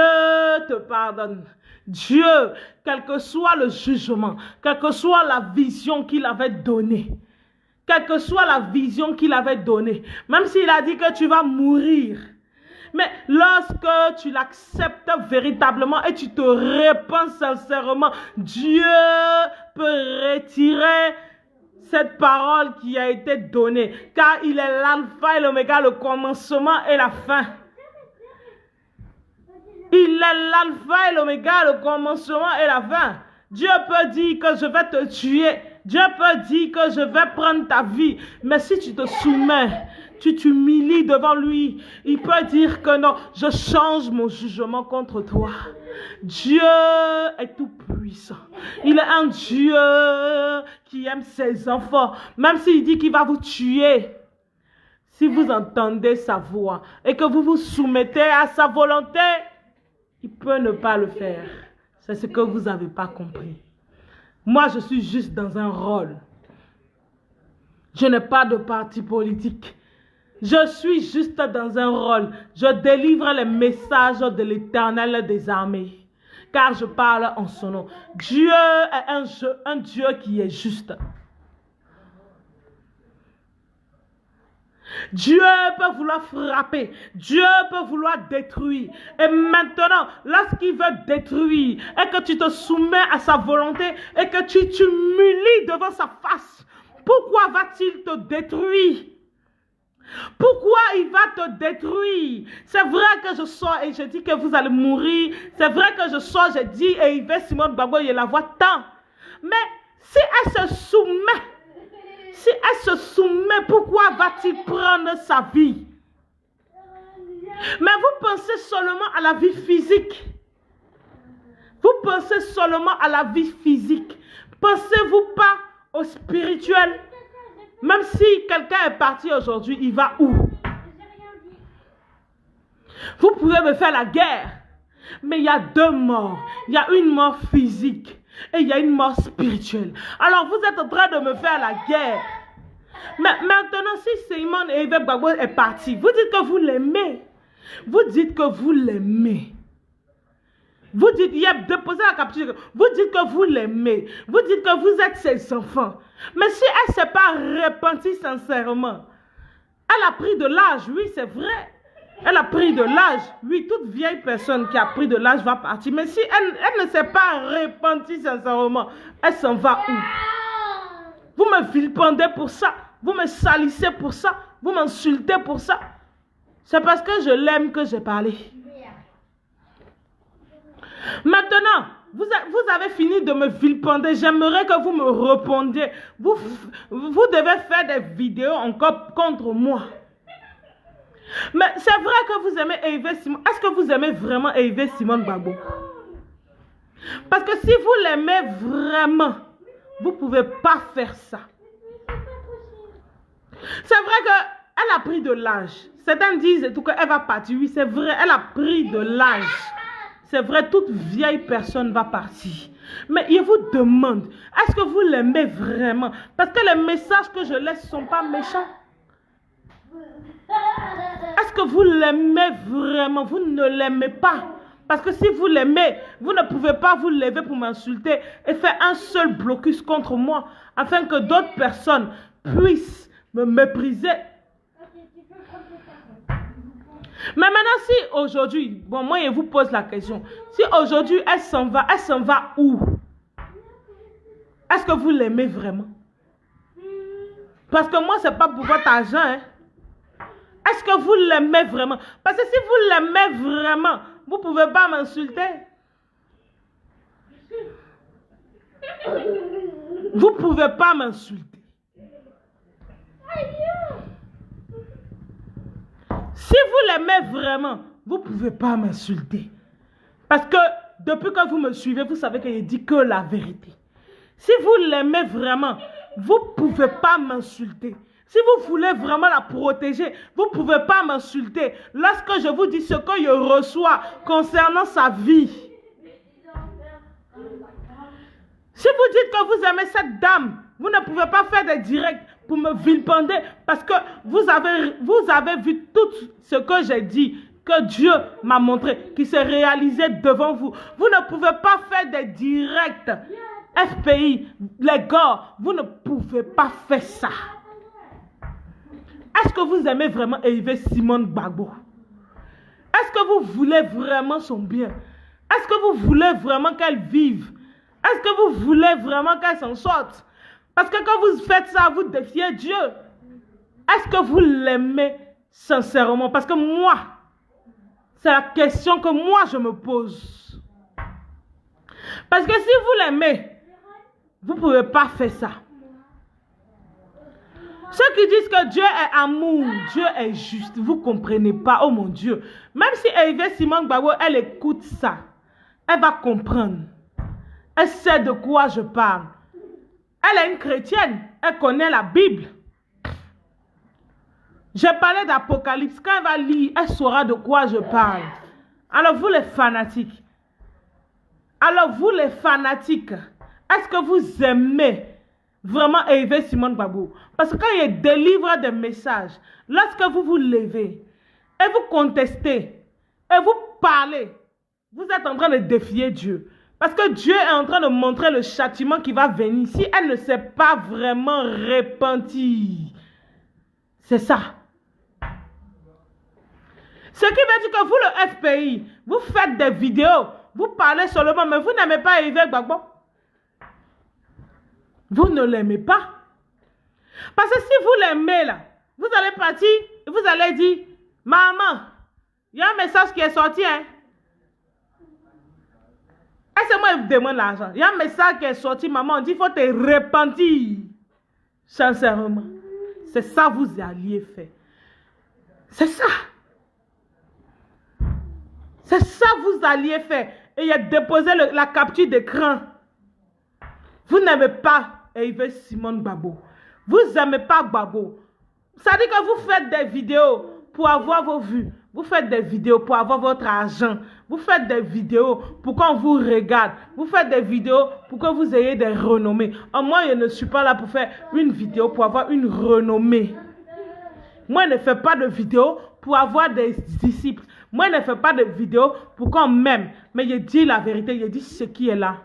te pardonne. Dieu, quel que soit le jugement, quelle que soit la vision qu'il avait donnée, quelle que soit la vision qu'il avait donnée, même s'il a dit que tu vas mourir, mais lorsque tu l'acceptes véritablement et tu te répands sincèrement, Dieu peut retirer cette parole qui a été donnée, car il est l'alpha et l'oméga, le commencement et la fin. Il est l'alpha et l'oméga, le commencement et la fin. Dieu peut dire que je vais te tuer. Dieu peut dire que je vais prendre ta vie. Mais si tu te soumets, tu t'humilies devant lui, il peut dire que non, je change mon jugement contre toi. Dieu est tout puissant. Il est un Dieu qui aime ses enfants. Même s'il dit qu'il va vous tuer, si vous entendez sa voix et que vous vous soumettez à sa volonté, il peut ne pas le faire. C'est ce que vous n'avez pas compris. Moi, je suis juste dans un rôle. Je n'ai pas de parti politique. Je suis juste dans un rôle. Je délivre les messages de l'Éternel des armées. Car je parle en son nom. Dieu est un Dieu qui est juste. Dieu peut vouloir frapper. Dieu peut vouloir détruire. Et maintenant, lorsqu'il veut détruire et que tu te soumets à sa volonté et que tu t'humilies devant sa face, pourquoi va-t-il te détruire? Pourquoi il va te détruire? C'est vrai que je sors et je dis que vous allez mourir. C'est vrai que je sors, je dis et Yves Simone Gbagbo, il la voit tant. Mais si elle se soumet, pourquoi va-t-il prendre sa vie? Mais vous pensez seulement à la vie physique. Vous pensez seulement à la vie physique. Pensez-vous pas au spirituel? Même si quelqu'un est parti aujourd'hui, il va où? Vous pouvez me faire la guerre. Mais il y a deux morts. Il y a une mort physique et il y a une mort spirituelle. Alors vous êtes en train de me faire la guerre. Mais maintenant, si Simone et Yves Gbagbo est parti, vous dites que vous l'aimez. Vous dites que vous l'aimez. Vous dites, il a déposé la capture. Vous dites que vous l'aimez. Vous dites que vous êtes ses enfants. Mais si elle ne s'est pas repentie sincèrement, elle a pris de l'âge, oui, c'est vrai. Elle a pris de l'âge. Oui, toute vieille personne qui a pris de l'âge va partir. Mais si elle ne s'est pas repentie sincèrement, elle s'en va où? Vous me vilipendez pour ça. Vous me salissez pour ça. Vous m'insultez pour ça. C'est parce que je l'aime que j'ai parlé. Maintenant, vous avez fini de me vilipender. J'aimerais que vous me répondiez. Vous devez faire des vidéos encore contre moi. Mais c'est vrai que vous aimez Yves Simone. Est-ce que vous aimez vraiment Yves Simone Gbagbo? Parce que si vous l'aimez vraiment, vous ne pouvez pas faire ça. C'est vrai qu'elle a pris de l'âge. Certains disent et tout qu'elle va partir. Oui, c'est vrai, elle a pris de l'âge. C'est vrai, toute vieille personne va partir. Mais il vous demande, est-ce que vous l'aimez vraiment? Parce que les messages que je laisse ne sont pas méchants. Est-ce que vous l'aimez vraiment? Vous ne l'aimez pas. Parce que si vous l'aimez, vous ne pouvez pas vous lever pour m'insulter et faire un seul blocus contre moi, afin que d'autres personnes puissent me mépriser. Mais maintenant, si aujourd'hui, bon, moi, je vous pose la question. Si aujourd'hui, elle s'en va où? Est-ce que vous l'aimez vraiment? Parce que moi, ce n'est pas pour votre argent. Hein. Est-ce que vous l'aimez vraiment? Parce que si vous l'aimez vraiment, vous ne pouvez pas m'insulter. Vous ne pouvez pas m'insulter. Si vous l'aimez vraiment, vous ne pouvez pas m'insulter. Parce que depuis que vous me suivez, vous savez que je dis que la vérité. Si vous l'aimez vraiment, vous ne pouvez pas m'insulter. Si vous voulez vraiment la protéger, vous ne pouvez pas m'insulter. Lorsque je vous dis ce que je reçois concernant sa vie. Si vous dites que vous aimez cette dame, vous ne pouvez pas faire des directs pour me vilipender parce que vous avez vu tout ce que j'ai dit, que Dieu m'a montré, qui s'est réalisé devant vous. Vous ne pouvez pas faire des directs. FPI, les gars, vous ne pouvez pas faire ça. Est-ce que vous aimez vraiment Hervé Simone Gbagbo? Est-ce que vous voulez vraiment son bien? Est-ce que vous voulez vraiment qu'elle vive? Est-ce que vous voulez vraiment qu'elle s'en sorte? Parce que quand vous faites ça, vous défiez Dieu. Est-ce que vous l'aimez sincèrement? Parce que moi, c'est la question que moi je me pose. Parce que si vous l'aimez, vous ne pouvez pas faire ça. Ceux qui disent que Dieu est amour, Dieu est juste, vous ne comprenez pas, oh mon Dieu. Même si Hervé Simone Gbagbo, elle écoute ça, elle va comprendre. Elle sait de quoi je parle. Elle est une chrétienne, elle connaît la Bible. J'ai parlé d'Apocalypse, quand elle va lire, elle saura de quoi je parle. Alors vous les fanatiques, est-ce que vous aimez vraiment Hervé Simone Gbagbo? Parce que quand il délivre des messages, lorsque vous vous levez et vous contestez et vous parlez, vous êtes en train de défier Dieu. Parce que Dieu est en train de montrer le châtiment qui va venir si elle ne s'est pas vraiment repentie. C'est ça. Ce qui veut dire que vous, le FPI, vous faites des vidéos, vous parlez seulement, mais vous n'aimez pas Hervé Gbagbo. Vous ne l'aimez pas. Parce que si vous l'aimez là, vous allez partir et vous allez dire, maman, il y a un message qui est sorti, hein. Est-ce que moi je vous demande l'argent? Il y a un message qui est sorti, maman, on dit, il faut te repentir. Sincèrement. C'est ça que vous alliez faire. C'est ça. C'est ça que vous alliez faire. Et il a déposé la capture d'écran. Vous n'aimez pas Hervé Simone Gbagbo. Vous n'aimez pas Gbagbo. Ça dit que vous faites des vidéos pour avoir vos vues. Vous faites des vidéos pour avoir votre argent. Vous faites des vidéos pour qu'on vous regarde. Vous faites des vidéos pour que vous ayez des renommées. Moi, je ne suis pas là pour faire une vidéo pour avoir une renommée. Moi, je ne fais pas de vidéo pour avoir des disciples. Moi, je ne fais pas de vidéo pour qu'on m'aime. Mais je dis la vérité, je dis ce qui est là.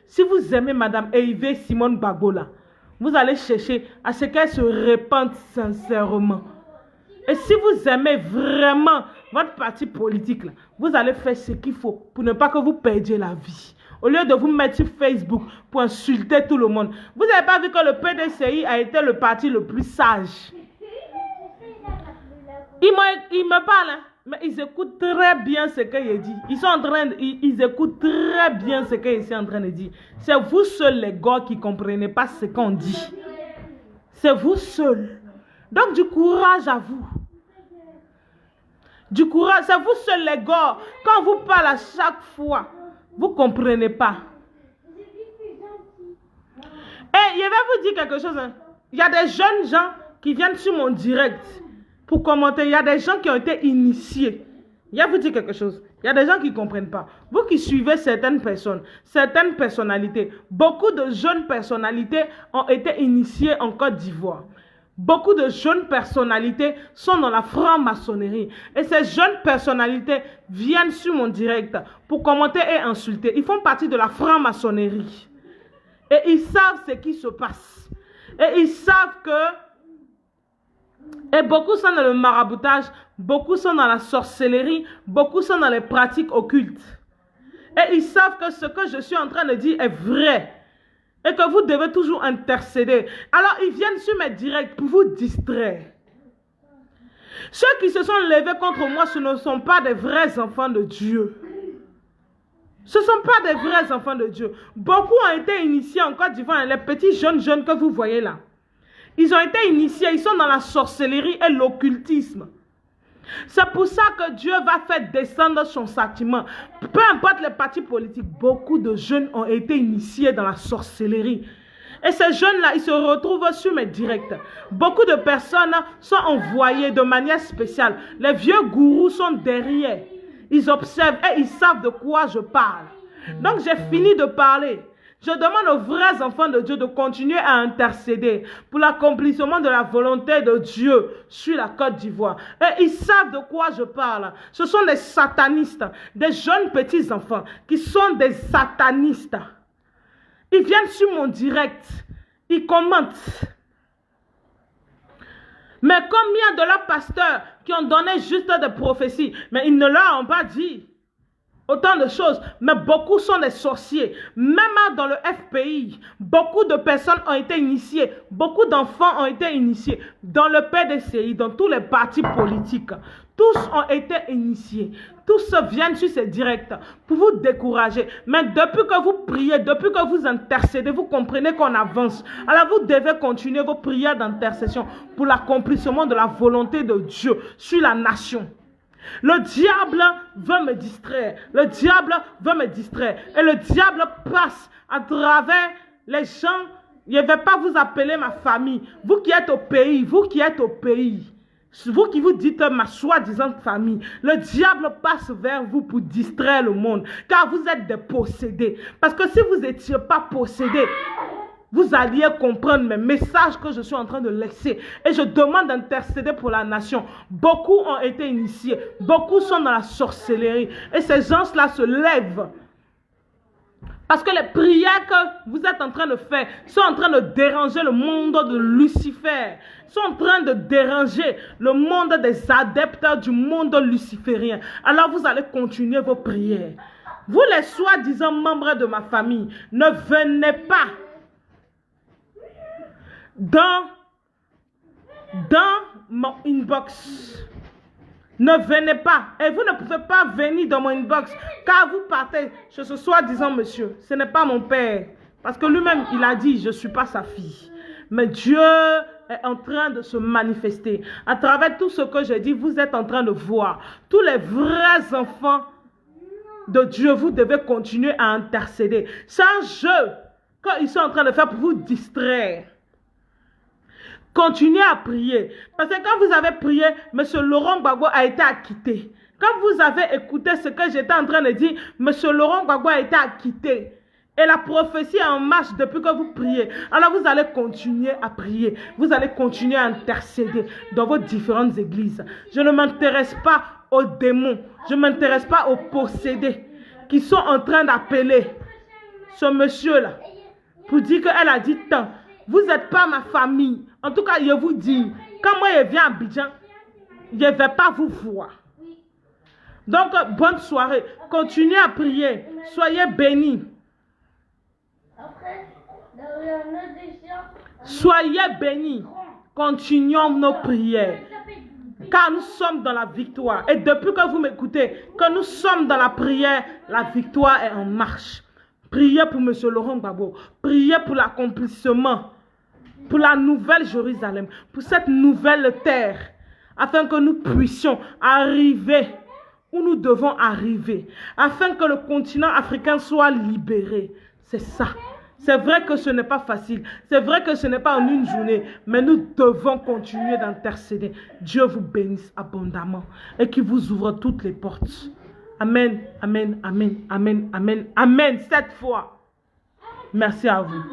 Si vous aimez Madame Hervé Simone Gbagbo là, vous allez chercher à ce qu'elle se répande sincèrement. Et si vous aimez vraiment votre parti politique là, vous allez faire ce qu'il faut pour ne pas que vous perdiez la vie. Au lieu de vous mettre sur Facebook pour insulter tout le monde. Vous n'avez pas vu que le PDCI a été le parti le plus sage. Ils me parlent, hein, mais ils écoutent très bien ce que je dis. Ils écoutent très bien ce que je suis en train de dire. C'est vous seuls les gars qui ne comprenez pas ce qu'on dit. C'est vous seuls. Donc du courage à vous. Du courage, c'est vous seuls les gars. Quand vous parlez à chaque fois, vous ne comprenez pas. Et je vais vous dire quelque chose. Hein. Il y a des jeunes gens qui viennent sur mon direct pour commenter. Il y a des gens qui ont été initiés. Je vais vous dire quelque chose. Il y a des gens qui ne comprennent pas. Vous qui suivez certaines personnes, certaines personnalités, beaucoup de jeunes personnalités ont été initiées en Côte d'Ivoire. Beaucoup de jeunes personnalités sont dans la franc-maçonnerie. Et ces jeunes personnalités viennent sur mon direct pour commenter et insulter. Ils font partie de la franc-maçonnerie. Et ils savent ce qui se passe. Et ils savent que Et beaucoup sont dans le maraboutage, beaucoup sont dans la sorcellerie, beaucoup sont dans les pratiques occultes. Et ils savent que ce que je suis en train de dire est vrai. Et que vous devez toujours intercéder. Alors ils viennent sur mes directs pour vous distraire. Ceux qui se sont levés contre moi, ce ne sont pas des vrais enfants de Dieu. Ce ne sont pas des vrais enfants de Dieu. Beaucoup ont été initiés en Côte d'Ivoire. Les petits jeunes que vous voyez là. Ils ont été initiés, ils sont dans la sorcellerie et l'occultisme. C'est pour ça que Dieu va faire descendre son châtiment. Peu importe les partis politiques, beaucoup de jeunes ont été initiés dans la sorcellerie. Et ces jeunes-là, ils se retrouvent sur mes directs. Beaucoup de personnes sont envoyées de manière spéciale. Les vieux gourous sont derrière. Ils observent et ils savent de quoi je parle. Donc j'ai fini de parler. Je demande aux vrais enfants de Dieu de continuer à intercéder pour l'accomplissement de la volonté de Dieu sur la Côte d'Ivoire. Et ils savent de quoi je parle. Ce sont des satanistes, des jeunes petits enfants qui sont des satanistes. Ils viennent sur mon direct, ils commentent. Mais combien de leurs pasteurs qui ont donné juste des prophéties, mais ils ne leur ont pas dit autant de choses, mais beaucoup sont des sorciers. Même dans le FPI, beaucoup de personnes ont été initiées, beaucoup d'enfants ont été initiés dans le PDCI, dans tous les partis politiques. Tous ont été initiés. Tous viennent sur ces directs pour vous décourager. Mais depuis que vous priez, depuis que vous intercédez, vous comprenez qu'on avance. Alors vous devez continuer vos prières d'intercession pour l'accomplissement de la volonté de Dieu sur la nation. Le diable veut me distraire. Le diable veut me distraire. Et le diable passe à travers les gens. Je ne vais pas vous appeler ma famille. Vous qui êtes au pays, vous qui êtes au pays. Vous qui vous dites ma soi-disant famille. Le diable passe vers vous pour distraire le monde. Car vous êtes des possédés. Parce que si vous n'étiez pas possédés, vous alliez comprendre mes messages que je suis en train de laisser. Et je demande d'intercéder pour la nation. Beaucoup ont été initiés. Beaucoup sont dans la sorcellerie. Et ces gens-là se lèvent. Parce que les prières que vous êtes en train de faire sont en train de déranger le monde de Lucifer. Sont en train de déranger le monde des adeptes du monde luciférien. Alors vous allez continuer vos prières. Vous les soi-disant membres de ma famille, ne venez pas dans mon inbox. Ne venez pas. Et vous ne pouvez pas venir dans mon inbox. Car vous partez chez ce soi-disant monsieur. Ce n'est pas mon père. Parce que lui-même, il a dit, je ne suis pas sa fille. Mais Dieu est en train de se manifester. À travers tout ce que j'ai dit, vous êtes en train de voir. Tous les vrais enfants de Dieu, vous devez continuer à intercéder. C'est un jeu qu'ils sont en train de faire pour vous distraire. Continuez à prier. Parce que quand vous avez prié, M. Laurent Gbagbo a été acquitté. Quand vous avez écouté ce que j'étais en train de dire, M. Laurent Gbagbo a été acquitté. Et la prophétie est en marche depuis que vous priez. Alors vous allez continuer à prier. Vous allez continuer à intercéder dans vos différentes églises. Je ne m'intéresse pas aux démons. Je ne m'intéresse pas aux possédés qui sont en train d'appeler ce monsieur-là pour dire qu'elle a dit tant. Vous n'êtes pas ma famille. En tout cas, je vous dis, quand moi je viens à Abidjan, je ne vais pas vous voir. Donc, bonne soirée. Continuez à prier. Soyez bénis. Soyez bénis. Continuons nos prières. Car nous sommes dans la victoire. Et depuis que vous m'écoutez, que nous sommes dans la prière, la victoire est en marche. Priez pour M. Laurent Gbagbo. Priez pour l'accomplissement. Pour la nouvelle Jérusalem, pour cette nouvelle terre, afin que nous puissions arriver où nous devons arriver, afin que le continent africain soit libéré. C'est ça. C'est vrai que ce n'est pas facile, c'est vrai que ce n'est pas en une journée, mais nous devons continuer d'intercéder. Dieu vous bénisse abondamment et qu'il vous ouvre toutes les portes. Amen, amen, amen, amen, amen, amen, 7 fois. Merci à vous.